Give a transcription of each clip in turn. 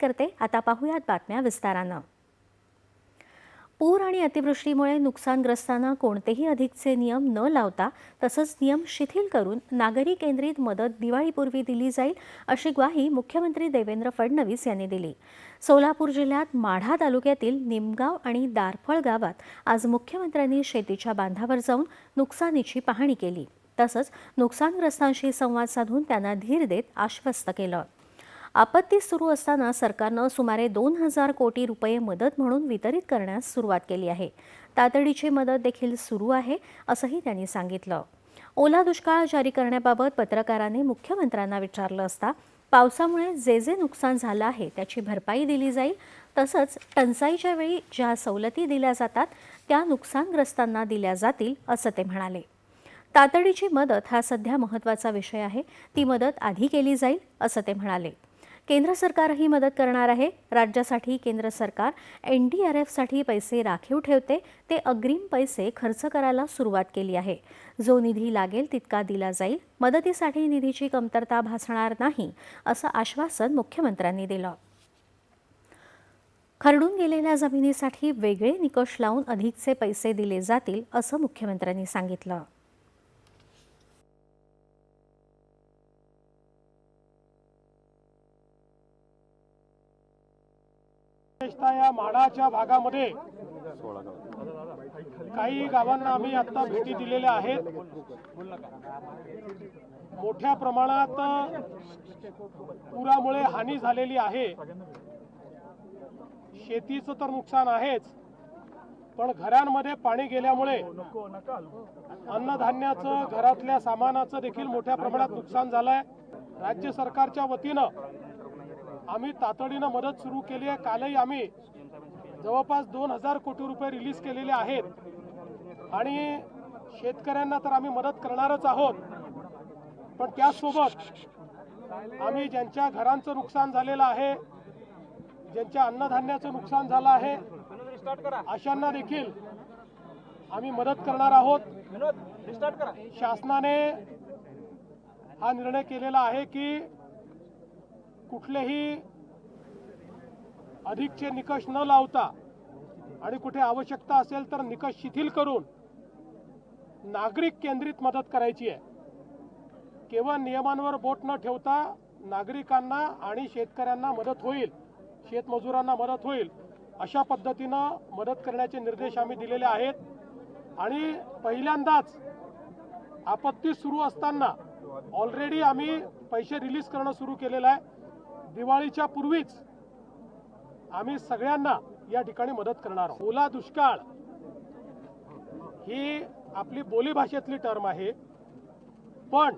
करते। आता पाहूयात बातम्या विस्तारानं। पूर आणि अतिवृष्टीमुळे नुकसानग्रस्तांना कोणतेही अधिकचे नियम न लावता तसंच नियम शिथिल करून नागरी केंद्रित मदत दिवाळीपूर्वी दिली जाईल, अशी ग्वाही मुख्यमंत्री देवेंद्र फडणवीस यांनी दिली। सोलापूर जिल्ह्यात माढा तालुक्यातील निमगाव आणि दारफळ गावात आज मुख्यमंत्र्यांनी शेतीच्या बांधावर जाऊन नुकसानीची पाहणी केली। तसंच नुकसानग्रस्तांशी संवाद साधून त्यांना धीर देत आश्वस्त केलं। आपत्ती सुरू असताना सरकारनं सुमारे 2,000 कोटी रुपये मदत म्हणून वितरित करण्यास सुरुवात केली आहे। तातडीची मदत देखील सुरू आहे, असंही त्यांनी सांगितलं। ओला दुष्काळ जारी करण्याबाबत पत्रकारांनी मुख्यमंत्र्यांना विचारलं असता पावसामुळे जे नुकसान झालं आहे त्याची भरपाई दिली जाईल, तसंच टंचाईच्या वेळी ज्या सवलती दिल्या जातात त्या नुकसानग्रस्तांना दिल्या जातील, असं ते म्हणाले। तातडीची मदत हा सध्या महत्त्वाचा विषय आहे, ती मदत आधी केली जाईल, असं ते म्हणाले। केंद्र सरकारही मदत करणार आहे। राज्यासाठी केंद्र सरकार NDRFसाठी पैसे राखीव ठेवते, ते अग्रिम पैसे खर्च करायला सुरुवात केली आहे। जो निधी लागेल तितका दिला जाईल, मदतीसाठी निधीची कमतरता भासणार नाही, असं आश्वासन मुख्यमंत्र्यांनी दिलं। खरडून गेलेल्या जमिनीसाठी वेगळे निकष लावून अधिकचे पैसे दिले जातील, असं मुख्यमंत्र्यांनी सांगितलं। या माडाच्या भागामध्ये काही गावांना आम्ही आता भेटी दिलेल्या आहेत। मोठ्या प्रमाणात पुरामुळे हानी झालेली आहे। शेतीचं तर नुकसान आहेच, पण घरांमध्ये पाणी गेल्यामुळे अन्नधान्याचं, घरातल्या सामानाचं देखील मोठ्या प्रमाणात नुकसान झालंय। राज्य सरकारच्या वतीनं आम्ही तातडीनं मदत सुरू केली आहे। कालही आम्ही जवळपास 2,000 कोटी रुपये रिलीज केलेले आहेत आणि शेतकऱ्यांना तर आम्ही मदत करणारच आहोत, पण त्यासोबत आम्ही ज्यांच्या घरांचं नुकसान झालेलं आहे, ज्यांच्या अन्नधान्याचं नुकसान झालं आहे, अशांना देखील आम्ही मदत करणार आहोत। शासनाने हा निर्णय केलेला आहे की कुठलेही अधिकचे निकष न लावता आणि कुठे आवश्यकता असेल तर निकष शिथिल करून नागरिक केंद्रित मदत करायची आहे। केवळ नियमांवर बोट न ठेवता नागरिकांना आणि शेतकऱ्यांना मदत होईल, शेतमजुरांना मदत होईल, अशा पद्धतीनं मदत करण्याचे निर्देश आम्ही दिलेले आहेत। आणि पहिल्यांदाच आपत्ती सुरू असताना ऑलरेडी आम्ही पैसे रिलीज करणं सुरू केलेलं आहे। दिवाळीच्या पूर्वीच आम्ही सगळ्यांना या ठिकाणी मदत करणार आहोत। ओला दुष्काळ ही आपली बोलीभाषेतली टर्म आहे, पण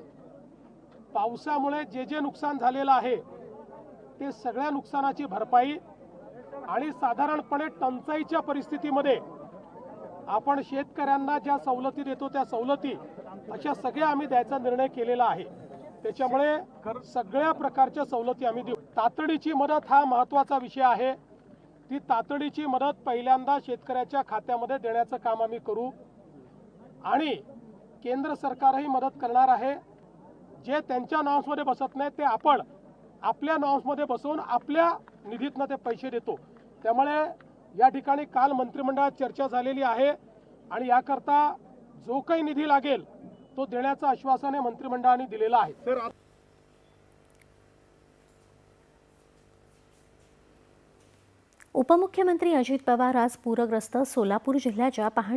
पावसामुळे जे नुकसान झालेलं आहे ते सगळ्या नुकसानाची भरपाई आणि साधारणपणे टंचाईच्या परिस्थितीमध्ये आपण शेतकऱ्यांना ज्या सवलती देतो त्या सवलती अशा सगळ्या आम्ही द्यायचा निर्णय केलेला आहे। त्याच्यामुळे सगळ्या प्रकारच्या सवलती आम्ही देऊ। तातडीची मदत हा महत्त्वाचा विषय आहे। ती तातडीची मदत पहिल्यांदा शेतकऱ्याच्या खात्यामध्ये देण्याचं काम आम्ही करू आणि केंद्र सरकारही मदत करणार आहे। जे त्यांच्या नॉर्म्समध्ये बसत नाही ते आपण आपल्या नॉर्म्समध्ये बसवून आपल्या निधीतनं ते पैसे देतो। त्यामुळे या ठिकाणी काल मंत्रिमंडळात चर्चा झालेली आहे आणि याकरता जो काही निधी लागेल तो देण्याचं आश्वासन मंत्रिमंडळाने दिलेलं आहे। उपमुख्यमंत्री अजित पवार आज पूरग्रस्त सोलापूर जिल्ह्याच्या पाहणी